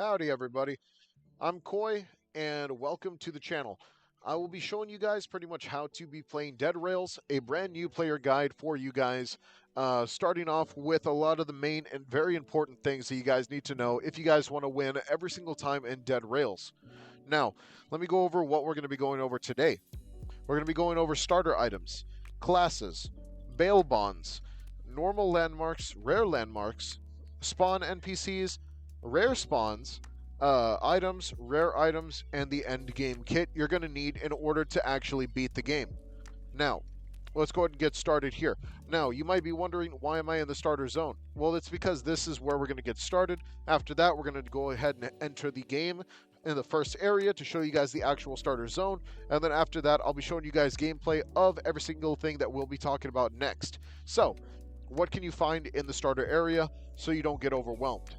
Howdy everybody, I'm Koi and welcome to the channel. I will be showing you guys pretty much how to be playing Dead Rails, a brand new player guide for you guys, starting off with a lot of the main and very important things that you guys need to know if you guys want to win every single time in Dead Rails. Now, let me go over what we're going to be going over today. We're going to be going over starter items, classes, bail bonds, normal landmarks, rare landmarks, spawn NPCs, rare spawns, items, rare items, and the end game kit you're going to need in order to actually beat the game. Now, let's go ahead and get started here. Now, you might be wondering, why am I in the starter zone? Well, it's because this is where we're going to get started. After that, we're going to go ahead and enter the game in the first area to show you guys the actual starter zone. And then after that, I'll be showing you guys gameplay of every single thing that we'll be talking about next. So, what can you find in the starter area so you don't get overwhelmed?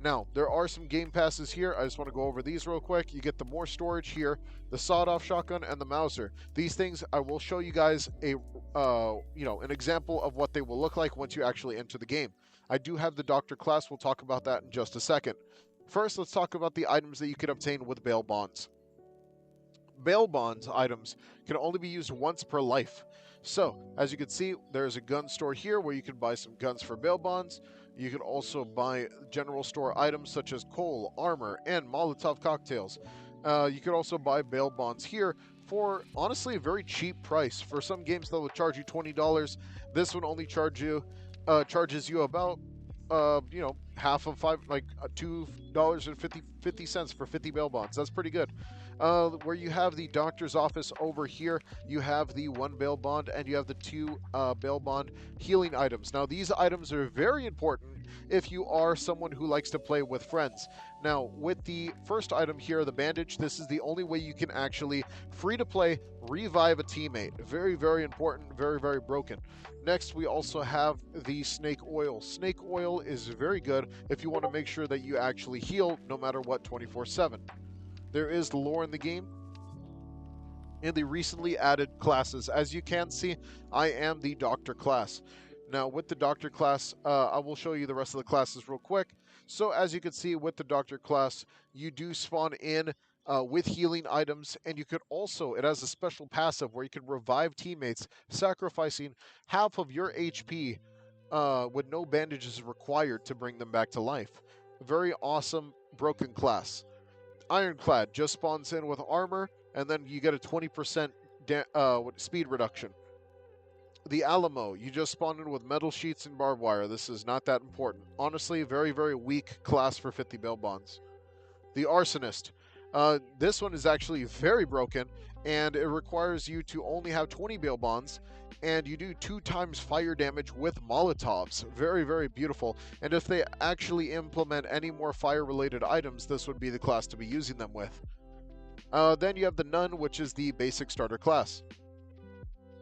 Now, there are some game passes here. I just want to go over these real quick. You get the more storage here, the sawed-off shotgun, and the Mauser. These things, I will show you guys an example of what they will look like once you actually enter the game. I do have the Doctor class. We'll talk about that in just a second. First, let's talk about the items that you can obtain with bail bonds. Bail bonds items can only be used once per life. So, as you can see, there's a gun store here where you can buy some guns for bail bonds. You can also buy general store items such as coal, armor, and Molotov cocktails. You can also buy bail bonds here for, honestly, a very cheap price. For some games that will charge you $20, this one only charges you about half of $2.50 for 50 bail bonds. That's pretty good. Where you have the doctor's office over here, you have the 1 bail bond and you have the 2 bail bond healing items. Now, these items are very important if you are someone who likes to play with friends. Now, with the first item here, the bandage, this is the only way you can actually, free to play, revive a teammate. Very, very important, very, very broken. Next, we also have the snake oil. Snake oil is very good if you want to make sure that you actually heal no matter what 24/7. There is lore in the game in the recently added classes. As you can see, I am the Doctor class. Now, with the Doctor class, I will show you the rest of the classes real quick. So, as you can see, with the Doctor class, you do spawn in with healing items, and you could also, it has a special passive where you can revive teammates, sacrificing half of your HP with no bandages required to bring them back to life. Very awesome broken class. Ironclad just spawns in with armor, and then you get a 20% speed reduction. The Alamo, you just spawn in with metal sheets and barbed wire. This is not that important. Honestly, very, very weak class for 50 bail bonds. The Arsonist. This one is actually very broken, and it requires you to only have 20 bail bonds, and you do 2 times fire damage with Molotovs. Very, very beautiful. And if they actually implement any more fire-related items, this would be the class to be using them with. Then you have the Nun, which is the basic starter class.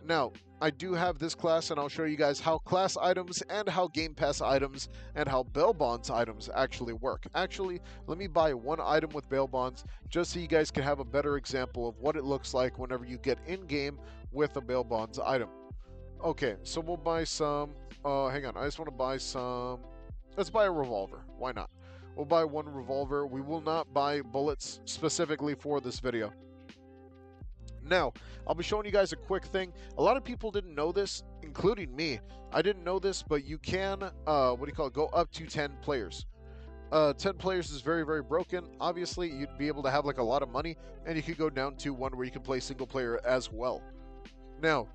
Now, I do have this class, and I'll show you guys how class items and how Game Pass items and how bail bonds items actually work. Actually, let me buy 1 item with bail bonds just so you guys can have a better example of what it looks like whenever you get in-game with a bail bonds item. Okay, so we'll buy some, hang on, I just want to buy some, let's buy a revolver, why not? We'll buy 1 revolver. We will not buy bullets specifically for this video. Now, I'll be showing you guys a quick thing. A lot of people didn't know this, including me. I didn't know this, but you can, go up to 10 players. 10 players is very, very broken. Obviously, you'd be able to have like a lot of money, and you could go down to 1 where you can play single player as well. Now,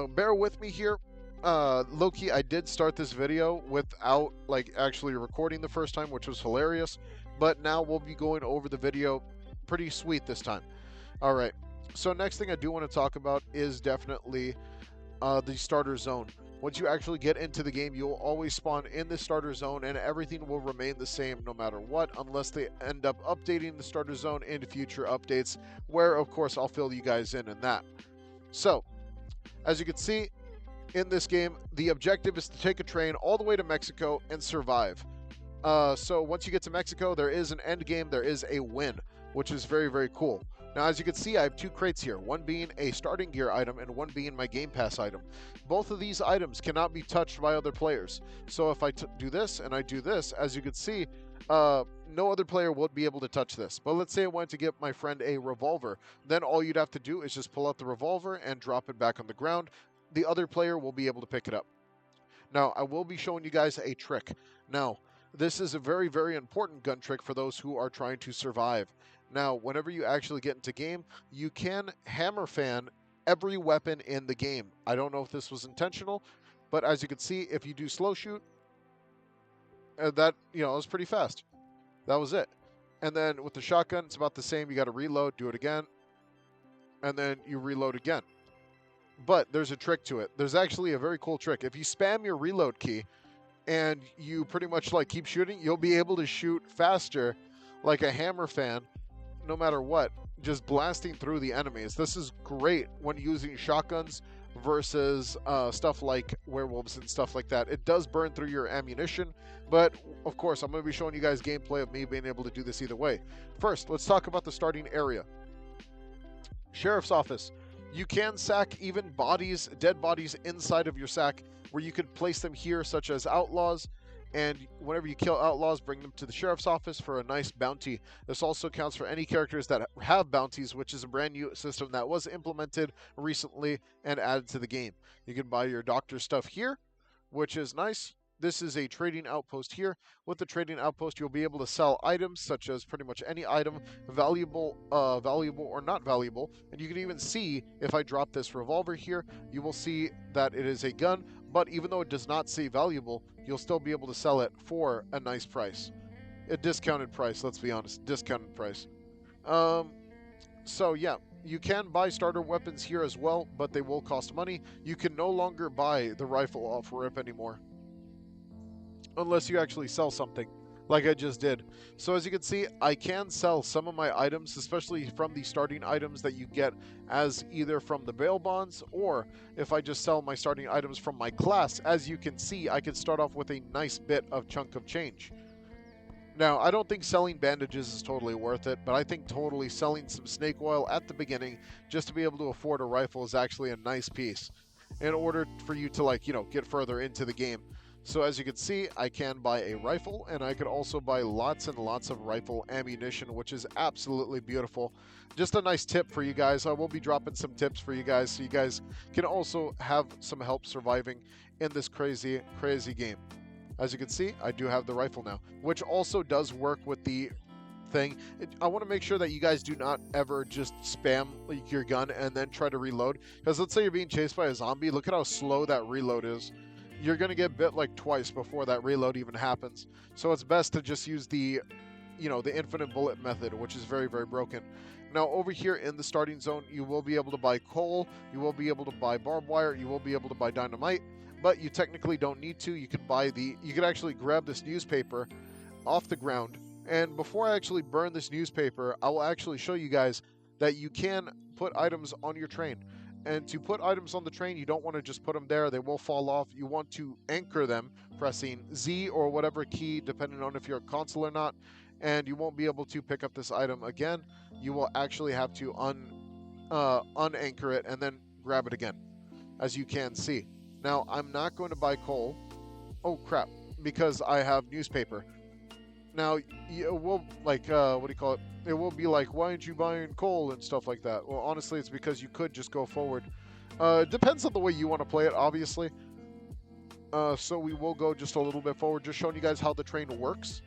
bear with me here. Low-key, I did start this video without like actually recording the first time, which was hilarious. But now we'll be going over the video pretty sweet this time. All right. So next thing I do want to talk about is definitely the starter zone. Once you actually get into the game, you'll always spawn in the starter zone, and everything will remain the same no matter what, unless they end up updating the starter zone in future updates, where of course I'll fill you guys in that. So, as you can see, in this game, the objective is to take a train all the way to Mexico and survive. So once you get to Mexico, there is an end game, there is a win, which is very, very cool. Now, as you can see, I have 2 crates here, one being a starting gear item and one being my Game Pass item. Both of these items cannot be touched by other players. So if I do this and I do this, as you can see, no other player would be able to touch this. But let's say I wanted to get my friend a revolver. Then all you'd have to do is just pull out the revolver and drop it back on the ground. The other player will be able to pick it up. Now, I will be showing you guys a trick. Now, this is a very, very important gun trick for those who are trying to survive. Now, whenever you actually get into game, you can hammer fan every weapon in the game. I don't know if this was intentional, but as you can see, if you do slow shoot, that, it was pretty fast. That was it. And then with the shotgun, it's about the same. You got to reload, do it again, and then you reload again. But there's a trick to it. There's actually a very cool trick. If you spam your reload key and you pretty much like keep shooting, you'll be able to shoot faster like a hammer fan no matter what, just blasting through the enemies. This is great when using shotguns versus stuff like werewolves and stuff like that. It does burn through your ammunition, but of course I'm going to be showing you guys gameplay of me being able to do this either way. First, let's talk about the starting area. Sheriff's office. You can sack even bodies, dead bodies inside of your sack, where you could place them here, such as outlaws. And whenever you kill outlaws, bring them to the sheriff's office for a nice bounty. This also counts for any characters that have bounties, which is a brand new system that was implemented recently and added to the game. You can buy your doctor stuff here, which is nice. This is a trading outpost here. With the trading outpost, you'll be able to sell items such as pretty much any item, valuable or not valuable. And you can even see if I drop this revolver here, you will see that it is a gun. But even though it does not say valuable, you'll still be able to sell it for a nice price. A discounted price, let's be honest. Discounted price. So yeah, you can buy starter weapons here as well, but they will cost money. You can no longer buy the rifle off RIP anymore, unless you actually sell something like I just did. So as you can see, I can sell some of my items, especially from the starting items that you get as either from the bail bonds, or if I just sell my starting items from my class. As you can see, I can start off with a nice bit of chunk of change. Now, I don't think selling bandages is totally worth it, but I think totally selling some snake oil at the beginning just to be able to afford a rifle is actually a nice piece in order for you to get further into the game. So as you can see, I can buy a rifle, and I could also buy lots and lots of rifle ammunition, which is absolutely beautiful. Just a nice tip for you guys. I will be dropping some tips for you guys so you guys can also have some help surviving in this crazy, crazy game. As you can see, I do have the rifle now, which also does work with the thing. I want to make sure that you guys do not ever just spam your gun and then try to reload. Because let's say you're being chased by a zombie. Look at how slow that reload is. You're going to get bit like twice before that reload even happens. So it's best to just use the infinite bullet method, which is very, very broken. Now over here in the starting zone, you will be able to buy coal, you will be able to buy barbed wire, you will be able to buy dynamite, but you technically don't need to. You could actually grab this newspaper off the ground. And before I actually burn this newspaper, I will actually show you guys that you can put items on your train. And to put items on the train, you don't want to just put them there. They will fall off. You want to anchor them pressing Z or whatever key, depending on if you're a console or not. And you won't be able to pick up this item again. You will actually have to unanchor it and then grab it again, as you can see. Now, I'm not going to buy coal. Oh, crap, because I have newspaper. Now, it will, what do you call it? It will be like, why aren't you buying coal and stuff like that? Well, honestly, it's because you could just go forward. It depends on the way you want to play it, obviously. So we will go just a little bit forward, just showing you guys how the train works.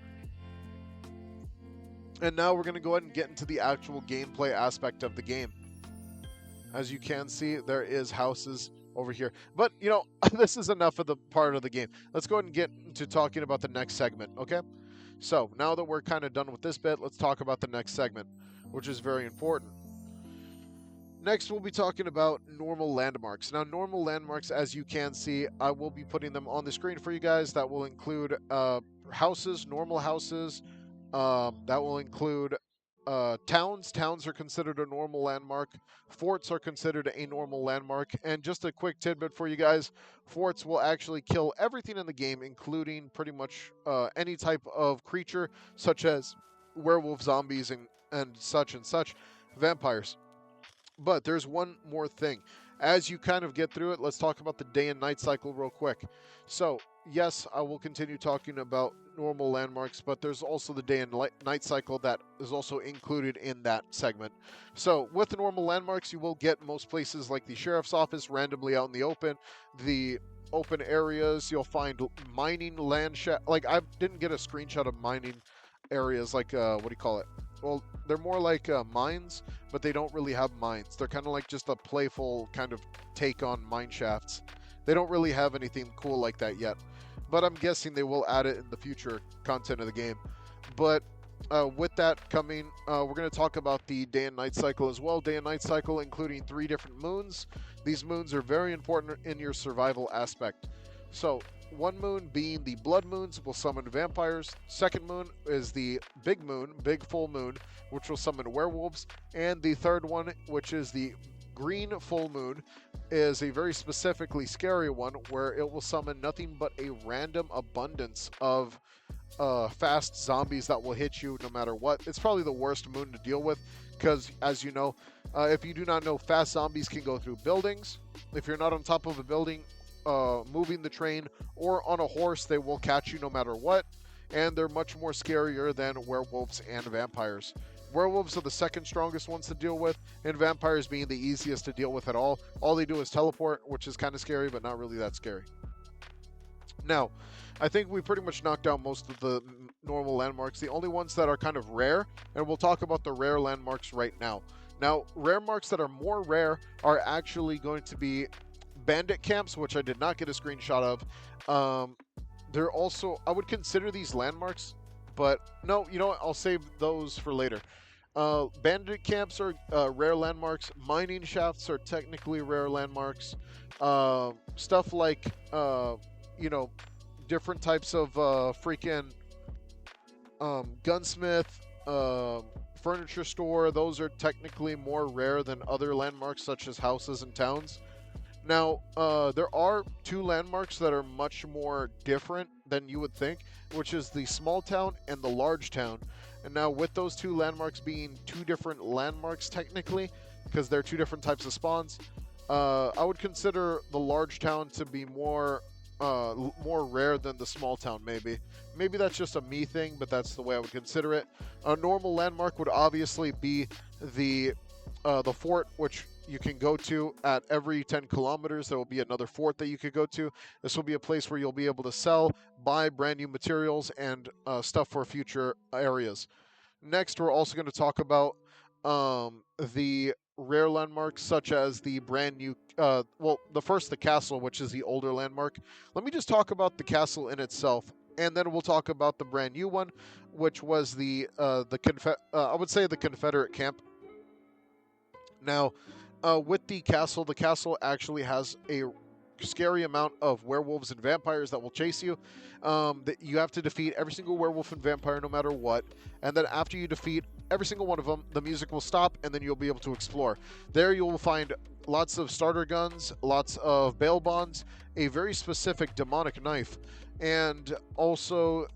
And now we're going to go ahead and get into the actual gameplay aspect of the game. As you can see, there is houses over here. But, this is enough of the part of the game. Let's go ahead and get into talking about the next segment, okay? So, now that we're kind of done with this bit, let's talk about the next segment, which is very important. Next, we'll be talking about normal landmarks. Now, normal landmarks, as you can see, I will be putting them on the screen for you guys. That will include houses, normal houses. That will include towns. Towns are considered a normal landmark. Forts are considered a normal landmark. And just a quick tidbit for you guys, forts will actually kill everything in the game, including pretty much any type of creature, such as werewolf, zombies, and such, vampires. But there's one more thing. As you kind of get through it, let's talk about the day and night cycle real quick. So, yes, I will continue talking about normal landmarks, but there's also the day and night cycle that is also included in that segment. So, with the normal landmarks, you will get most places like the sheriff's office randomly out in the open, the open areas. You'll find mining land like I didn't get a screenshot of mining areas like what do you call it? Well, they're more like mines, but they don't really have mines. They're kind of like just a playful kind of take on mine shafts. They don't really have anything cool like that yet, but I'm guessing they will add it in the future content of the game. But with that coming, we're going to talk about the day and night cycle as well. Day and night cycle including 3 different moons. These moons are very important in your survival aspect. So, one moon being the blood moons will summon vampires. Second moon is the big moon, big full moon, which will summon werewolves. And the third one, which is the green full moon, is a very specifically scary one where it will summon nothing but a random abundance of fast zombies that will hit you no matter what. It's probably the worst moon to deal with because, as you know, if you do not know, fast zombies can go through buildings. If you're not on top of a building, moving the train, or on a horse, they will catch you no matter what. And they're much more scarier than werewolves and vampires. Werewolves are the second strongest ones to deal with, and vampires being the easiest to deal with at all. All they do is teleport, which is kind of scary, but not really that scary. Now, I think we pretty much knocked down most of the normal landmarks. The only ones that are kind of rare, and we'll talk about the rare landmarks right now. Now, rare marks that are more rare are actually going to be bandit camps, which I did not get a screenshot of. They're also, I would consider these landmarks, but no, you know what? I'll save those for later. Bandit camps are rare landmarks. Mining shafts are technically rare landmarks. Stuff like, you know, different types of freaking gunsmith, furniture store, those are technically more rare than other landmarks such as houses and towns. Now, there are 2 landmarks that are much more different than you would think, which is the small town and the large town. And now, with those 2 landmarks being 2 different landmarks technically, because they're 2 different types of spawns, I would consider the large town to be more rare than the small town. Maybe that's just a me thing, but that's the way I would consider it. A normal landmark would obviously be the fort, which you can go to at every 10 kilometers. There will be another fort that you could go to. This will be a place where you'll be able to sell, buy brand new materials, and stuff for future areas. Next, we're also going to talk about the rare landmarks, such as the brand new, the castle, which is the older landmark. Let me just talk about the castle in itself, and then we'll talk about the brand new one, which was I would say the Confederate camp. Now, with the castle actually has a scary amount of werewolves and vampires that will chase you. That you have to defeat every single werewolf and vampire no matter what. And then after you defeat every single one of them, the music will stop and then you'll be able to explore. There you will find lots of starter guns, lots of bail bonds, a very specific demonic knife, and also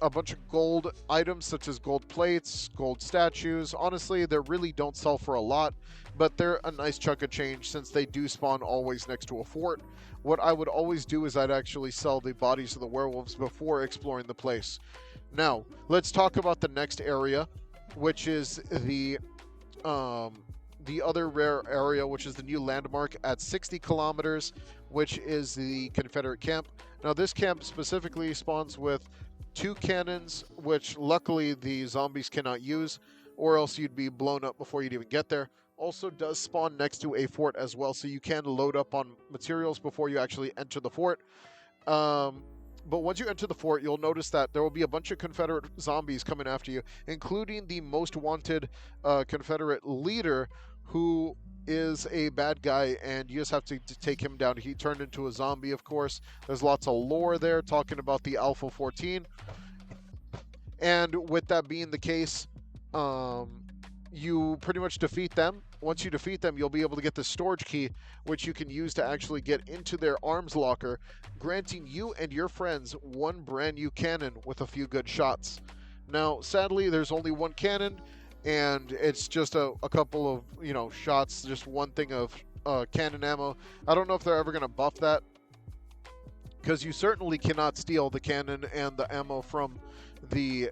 a bunch of gold items such as gold plates, gold statues. Honestly, they really don't sell for a lot, but they're a nice chunk of change since they do spawn always next to a fort. What I would always do is I'd actually sell the bodies of the werewolves before exploring the place. Now, let's talk about the next area, which is the other rare area, which is the new landmark at 60 kilometers, which is the Confederate camp. Now, this camp specifically spawns with 2 cannons, which luckily the zombies cannot use, or else you'd be blown up before you'd even get there. Also does spawn next to a fort as well, so you can load up on materials before you actually enter the fort. But once you enter the fort, you'll notice that there will be a bunch of Confederate zombies coming after you, including the most wanted Confederate leader, who is a bad guy, and you just have to take him down. He turned into a zombie, of course. There's lots of lore there talking about the Alpha 14. And with that being the case, you pretty much defeat them. Once you defeat them, you'll be able to get the storage key, which you can use to actually get into their arms locker, granting you and your friends 1 brand new cannon with a few good shots. Now, sadly, there's only 1 cannon, and it's just a couple of, shots, just one thing of cannon ammo. I don't know if they're ever going to buff that, because you certainly cannot steal the cannon and the ammo from the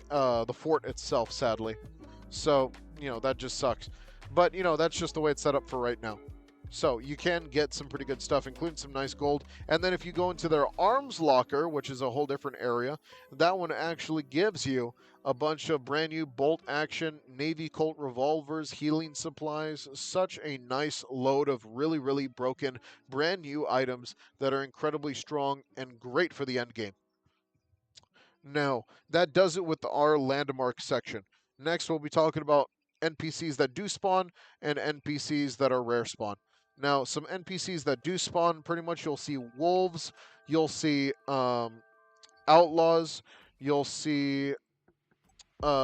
fort itself, sadly. So that just sucks. But that's just the way it's set up for right now. So you can get some pretty good stuff, including some nice gold. And then if you go into their arms locker, which is a whole different area, that one actually gives you a bunch of brand new bolt action Navy Colt revolvers, healing supplies, such a nice load of really, really broken brand new items that are incredibly strong and great for the end game. Now, that does it with our landmark section. Next, we'll be talking about NPCs that do spawn and NPCs that are rare spawn. Now, some NPCs that do spawn, pretty much you'll see wolves, you'll see outlaws, you'll see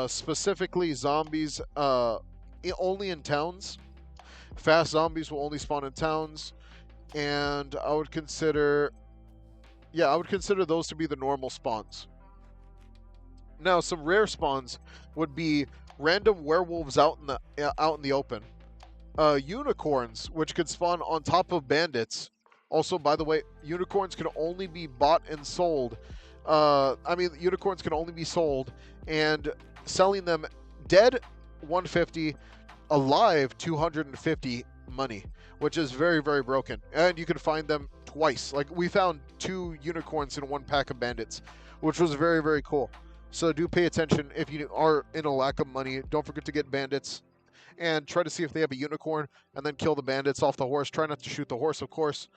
specifically zombies only in towns. Fast zombies will only spawn in towns, and I would consider those to be the normal spawns. Now, some rare spawns would be random werewolves out in the open, unicorns, which could spawn on top of bandits. Also, by the way, unicorns can only be bought and sold. Unicorns can only be sold, and selling them dead 150, alive 250 money, which is very, very broken. And you can find them twice. Like, we found 2 unicorns in one pack of bandits, which was very, very cool. So do pay attention if you are in a lack of money. Don't forget to get bandits and try to see if they have a unicorn, and then kill the bandits off the horse. Try not to shoot the horse, of course.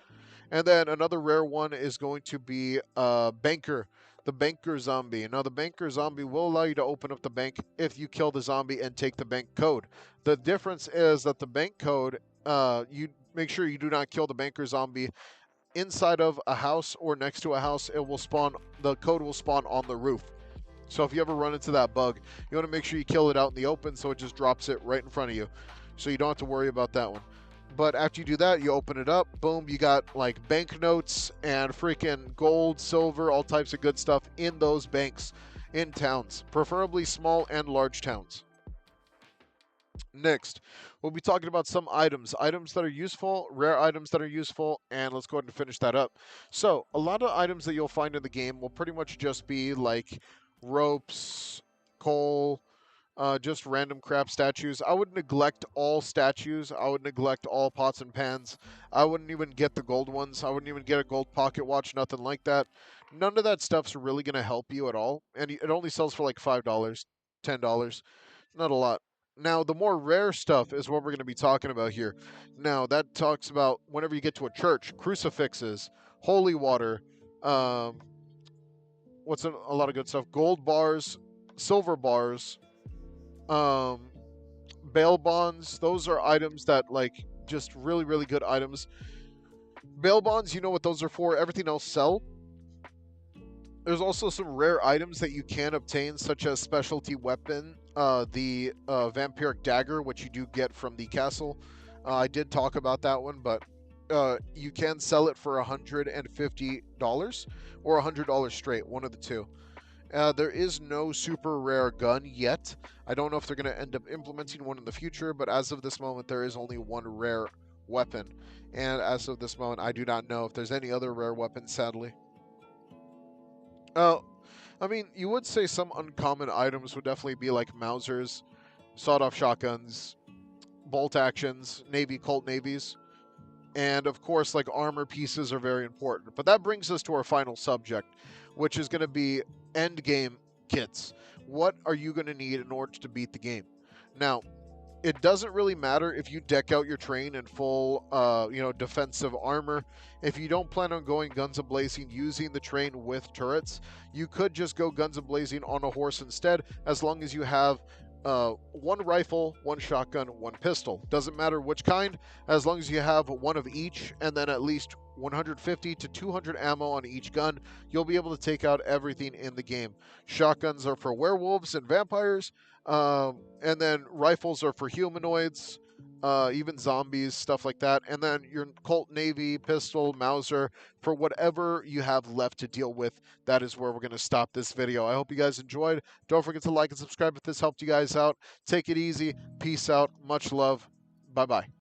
And then another rare one is going to be Banker, the Banker zombie. Now, the Banker zombie will allow you to open up the bank if you kill the zombie and take the bank code. The difference is that the bank code, you make sure you do not kill the Banker zombie inside of a house or next to a house. It will spawn, the code will spawn on the roof. So if you ever run into that bug, you want to make sure you kill it out in the open so it just drops it right in front of you. So you don't have to worry about that one. But after you do that, you open it up, boom, you got like banknotes and freaking gold, silver, all types of good stuff in those banks in towns, preferably small and large towns. Next, we'll be talking about some items that are useful, rare items that are useful, and let's go ahead and finish that up. So, a lot of items that you'll find in the game will pretty much just be like ropes, coal, just random crap statues. I would neglect all statues. I would neglect all pots and pans. I wouldn't even get the gold ones. I wouldn't even get a gold pocket watch, nothing like that. None of that stuff's really going to help you at all. And it only sells for like $5, $10. Not a lot. Now, the more rare stuff is what we're going to be talking about here. Now, that talks about whenever you get to a church, crucifixes, holy water, what's a lot of good stuff? Gold bars, silver bars, bail bonds. Those are items that, like, just really, really good items. Bail bonds, you know what those are for. Everything else sell. There's also some rare items that you can obtain, such as specialty weapon, the vampiric dagger, which you do get from the castle. I did talk about that one, but you can sell it for $150 or $100 straight, one of the two. There is no super rare gun yet. I don't know if they're going to end up implementing one in the future, but as of this moment, there is only one rare weapon. And as of this moment, I do not know if there's any other rare weapons, sadly. I mean, you would say some uncommon items would definitely be like Mausers, sawed-off shotguns, bolt actions, Navy Colt Navies, and of course, like armor pieces are very important. But that brings us to our final subject, which is going to be end game kits. What are you going to need in order to beat the game? Now, it doesn't really matter if you deck out your train in full, defensive armor. If you don't plan on going guns a-blazing using the train with turrets, you could just go guns a-blazing on a horse instead, as long as you have one rifle, one shotgun, one pistol. Doesn't matter which kind, as long as you have one of each, and then at least 150 to 200 ammo on each gun, you'll be able to take out everything in the game. Shotguns are for werewolves and vampires, and then rifles are for humanoids, even zombies, stuff like that. And then your Colt Navy, pistol, Mauser, for whatever you have left to deal with. That is where we're going to stop this video. I hope you guys enjoyed. Don't forget to like and subscribe if this helped you guys out. Take it easy. Peace out. Much love. Bye-bye.